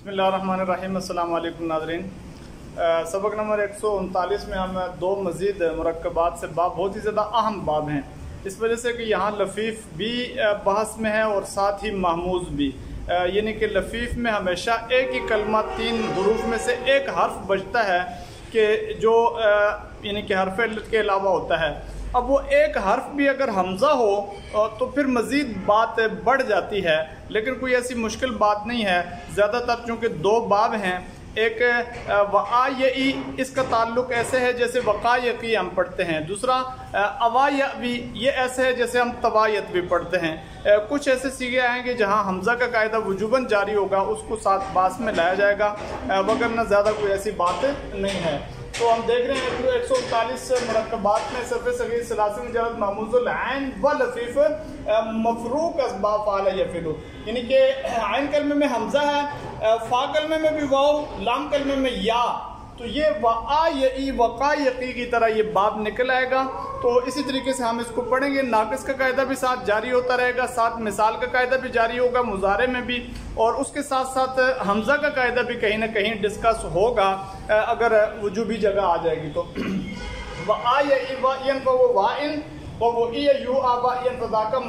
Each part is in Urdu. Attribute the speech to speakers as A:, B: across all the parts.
A: بسم اللہ الرحمن الرحیم۔ السلام علیکم ناظرین۔ سبق نمبر 139 میں ہم دو مزید مرکبات سے باب، بہت ہی زیادہ اہم باب ہیں، اس وجہ سے کہ یہاں لفیف بھی بحث میں ہے اور ساتھ ہی محموز بھی، یعنی کہ لفیف میں ہمیشہ ایک ہی کلمہ 3 حروف میں سے ایک حرف بچتا ہے کہ جو یعنی کہ حرف علت کے علاوہ ہوتا ہے۔ اب وہ ایک حرف بھی اگر حمزہ ہو تو پھر مزید بات بڑھ جاتی ہے، لیکن کوئی ایسی مشکل بات نہیں ہے۔ زیادہ تر چونکہ 2 باب ہیں، ایک وآیئی، اس کا تعلق ایسے ہے جیسے وقایقی ہم پڑھتے ہیں، دوسرا اوایبی، یہ ایسے ہے جیسے ہم توایت بھی پڑھتے ہیں۔ کچھ ایسے سیغے آئیں گے جہاں حمزہ کا قاعدہ وجوباً جاری ہوگا، اس کو ساتھ باس میں لایا جائے گا، وگرنہ زیادہ کوئی ایسی بات نہیں ہے۔ تو ہم دیکھ رہے ہیں 139 مرکبات میں صرف صغیر ثلاثی مجرد محموز العین و لفیف مفروق اسباب فعل یفعل، یعنی کہ عین کلمے میں حمزہ ہے، فا کلمے میں بھی واو، لام کلمے میں یا، تو یہ وآیئی وقایقی کی طرح یہ باب نکل آئے گا۔ تو اسی طریقے سے ہم اس کو پڑھیں گے، ناقص کا قاعدہ بھی ساتھ جاری ہوتا رہے گا، ساتھ مثال کا قاعدہ بھی جاری ہوگا مضارع میں بھی، اور اس کے ساتھ ساتھ حمزہ کا قاعدہ بھی کہیں نہ کہیں ڈسکس ہوگا اگر وجوبی جگہ آ جائے گی تو۔ وآیئی وائن و وائن کا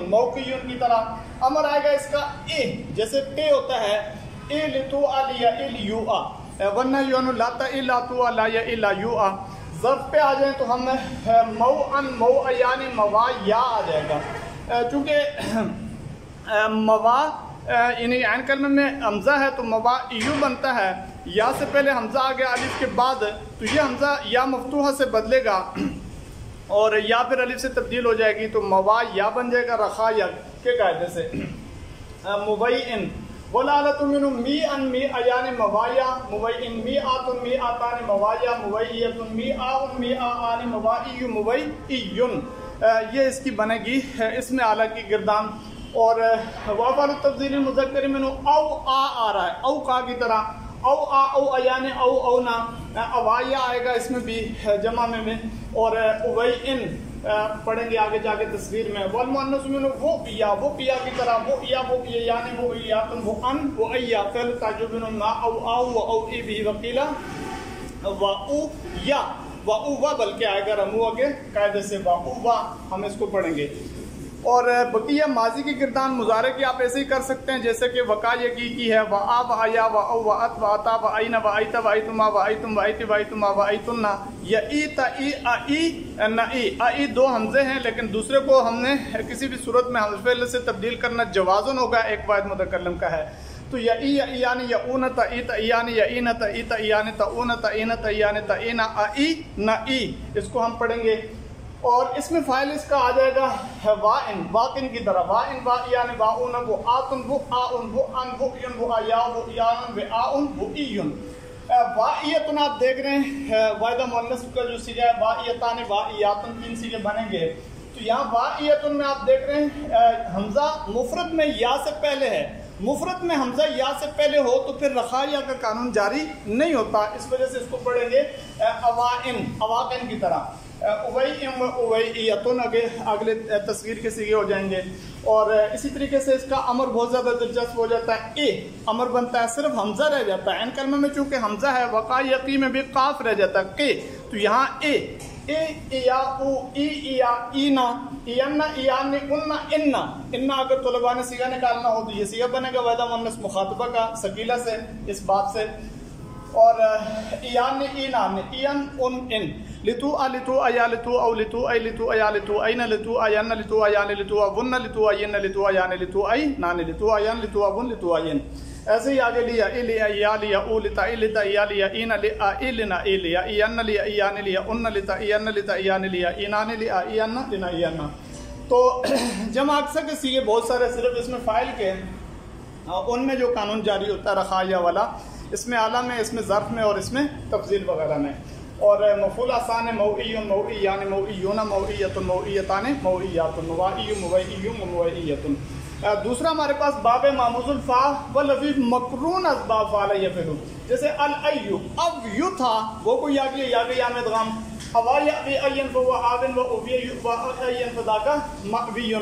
A: موقعی کی طرح امر آئے گا اس کا اے، جیسے پے ہوتا ہے اے لتو علیا الیو آ، ورنہ یون لاتا الا تو لا یا الا یو آ۔ ظرف پہ آ جائیں تو ہم موعن موع یعنی موا یا آ جائے گا، چونکہ موا یعنی عین کلمے میں حمزہ ہے تو موا ایو بنتا ہے، یا سے پہلے حمزہ آ گیا الف کے بعد تو یہ حمزہ یا مفتوحہ سے بدلے گا اور یا پھر الف سے تبدیل ہو جائے گی تو موا یا بن جائے گا رخا یا کے قاعدے سے۔ مبین وَلَعَلَةُ مِنُ مِيَّن مِيَّیَانِ مَوَایَا مُوَیِّن مِیَّاتٌ مِیَّاتَانِ مَوَایَا مُوَیِّیَةٌ مِیَّآن مِیَّآنِ مَوَایِّیُّ مُوَیِّیٌّ، یہ اس کی بنے گی اس میں اعلیٰ کی گردان۔ اور وَأَفْعَالُ التَّفْضِیلِ الْمُذَکَّرِ مِنْهُ او آ رہا ہے، او کا کی طرح، او آ او ایان او اونا، اوایا آئے گا اس میں بھی جمع میں، اور اویئن پڑھیں گے آگے جا کے تصویر میں۔ والمؤنث منه وہ پیا کی طرح، وہ یا وہ یعنی وہ یاتن وہ ان وہ ایا، فعل تعجب من ما او او و او ای بھی وقیلا و او یا و او و، بلکہ آئے گا رمو آگے قاعدے سے و او و، ہم اس کو پڑھیں گے۔ اور بقیہ ماضی کی گردان مضارع کی آپ ایسے ہی کر سکتے ہیں جیسے کہ وقایقی کی ہے، و آ و آیا و او و ات و اتا و عین و ایت و ایتما و ایتم و ایت و ایتما و ایتن، یا ای تا ای ا ای نہ ای، ای 2 حمزے ہیں لیکن دوسرے کو ہم نے کسی بھی صورت میں حرف علت سے تبدیل کرنا جوازن ہوگا، ایک واحد متکلم کا ہے، تو یا ای یا ایان یا اون تا ای تا ایان یا این تا ای تا ایان تا اون تا این تا ایان تا این ا ای نہ ای، اس کو ہم پڑھیں گے۔ اور اس میں فاعل اس کا آ جائے گا وائن، واقن کی طرح، وائن وا یعنی واؤن وہ آتن وہ آن وہ ان وہ ین وہ آیا وہ یان و آن وہ ایون۔ وائیتن آپ دیکھ رہے ہیں واحدہ مؤنث کا جو صیغہ ہے وائیتان وائیاتن، 3 صیغے بنیں گے، تو یہاں وائیتن میں آپ دیکھ رہے ہیں حمزہ مفرد میں یا سے پہلے ہے، مفرد میں حمزہ یا سے پہلے ہو تو پھر رخایا کا قانون جاری نہیں ہوتا، اس وجہ سے اس کو پڑھیں گے اوائن، اواقن کی طرح، اویئم اویئیتن، اگلے تصویر کے صیغے ہو جائیں گے۔ اور اسی طریقے سے اس کا امر بہت زیادہ دلچسپ ہو جاتا ہے، اے امر بنتا ہے، صرف حمزہ رہ جاتا ہے، عین کلمہ میں چونکہ حمزہ ہے، وقایقی میں بھی قاف رہ جاتا ہے کے، تو یہاں اے یا او ای یا اینا اینا ایان اننا اننا اننا، اگر طلباء نے صیغہ نکالنا ہو تو یہ صیغہ بنے گا واحدہ مؤنث مخاطبہ کا ثقیلہ سے اس بات سے۔ اور ایان اینان این ان ان، لتو ا لتو ایا لتو او لتو ای لتو ایا لتو این لتو ایان لتو ایان لتو ون لتو این لتو ایان لتو ای نان لتو ایان لتو ون لتو این، ایسے ہی آگے لیا الیا یا لیا او لتا لتا یا لیا این لیا النا الیا این لیا ایان لیا ان لتا این لتا ایان لیا اینان لیا ایان لنا ایان۔ تو جمع اکثر کے صیغے بہت سارے، صرف اس میں فاعل کے ان میں جو قانون جاری ہوتا ہے رخایا والا، اس میں اعلیٰ میں، اس میں ظرف میں، اور اس میں تفضیل وغیرہ میں۔ اور مفعول آسان ہے موعی موعیان موعیون موعیتن موعیتان موعیاتن موعی موعی موعیتن۔ دوسرا ہمارے پاس باب معموز الفا و لفیف مقرون اسباب فعل یفعل، جیسے الایو، اب یو تھا وہ کو یا گیا یا گیا ادغام، اوایا بی این و آون و اوی و این فدا کا مأوی،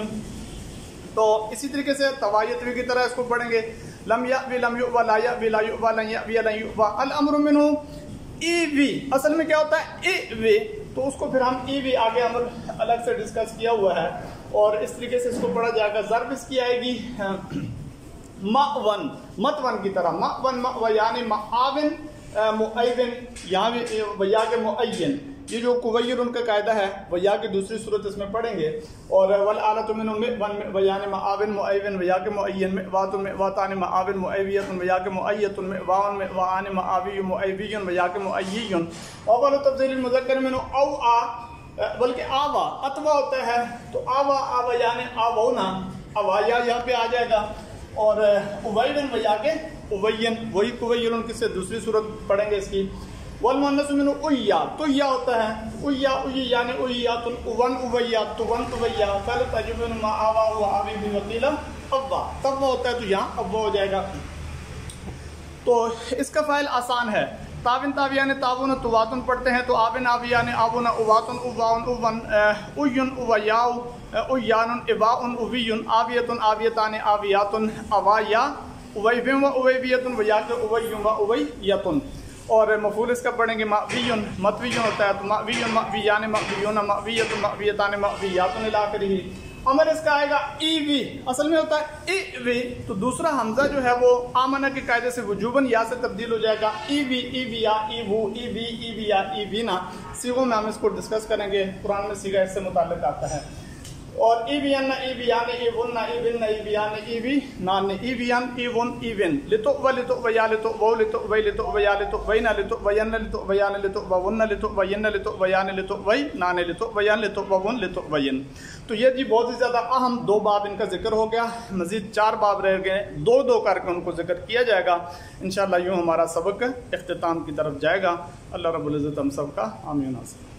A: تو اسی طریقے سے توایتوی کی طرح اس کو پڑھیں گے، لم یأوی لم یؤوی لا یأوی لا یؤوی لن یأوی لن یؤوی، الامر منہ ایوی اصل میں کیا ہوتا ہے ایوی، تو اس کو پھر ہم ایوی آگے امر الگ سے ڈسکس کیا ہوا ہے اور اس طریقے سے اس کو پڑھا جائے گا۔ ضرب اس کی آئے گی مأون، متون کی طرح، مأون مأوی یعنی معاون معین، یہاں بھی ویا کے معین، یہ جو کویر ان کا قاعدہ ہے ویا کی دوسری صورت اس میں پڑھیں گے، اور والآلۃ من مئون یعنی معاون معین ویا کے معین، مئوات مئواتان معاون معیویۃ ویا کے معیۃ، مئواء مئواان معاوی معیوی ویا کے معیی، اول تفضیل المذکر من او آ، بلکہ آوا اتوا ہوتا ہے تو آوا آوا یعنی آوونا، اوایا یہاں پہ آ جائے گا، اور اویون ویا کے اوین، وہی کویر ان کی سے دوسری صورت پڑھیں گے اس کی۔ والمؤنث من اویا، تو یا ہوتا ہے اویا اوی یعنی اویات، اون اویات، تون تویا، فعل تجب ما آوا و آوی بھی وکیلا ابا، تب ہوتا ہے تو یہاں ابا ہو جائے گا۔ تو اس کا فعل آسان ہے، تاون تاویان تاون تواتن پڑھتے ہیں تو آون آویان آون اواتن اوان اوون، اوین اویاو اویان اباؤن اویون، آویتن آویتان آویاتن اوایا، اویوم و اویویتن ویا کے اویوم و اویتن، اور مفعول اس کا پڑھیں گے مأویون، مطویون ہوتا ہے تو مأویون مأویان مأویون مأویت مأویتان مأویاتن الی آخرہ۔ امر اس کا آئے گا ایوی، اصل میں ہوتا ہے ایوی، تو دوسرا حمزہ جو ہے وہ آمنہ کے قاعدے سے وجوباً یا سے تبدیل ہو جائے گا، ایوی ایویا ایوو ایوی ایویا ایوینا، صیغوں میں ہم اس کو ڈسکس کریں گے، قرآن میں صیغہ اس سے متعلق آتا ہے، اور ایوین ایویان ایون ایون ایویان ایوی نان ایویان ایون ایون، لتو و لتو ویا لتو و لتو وی لتو ویا لتو وینا لتو وین لتو ویان لتو وون لتو وین لتو ویان لتو وی نان لتو ویان لتو وون لتو وین۔ تو یہ جی بہت ہی زیادہ اہم 2 باب ان کا ذکر ہو گیا، مزید 4 باب رہ گئے، 2 کر کے ان کو ذکر کیا جائے گا انشاءاللہ، یوں ہمارا سبق اختتام کی طرف جائے گا۔ اللہ رب العزت ہم سب کا آمین ناصر۔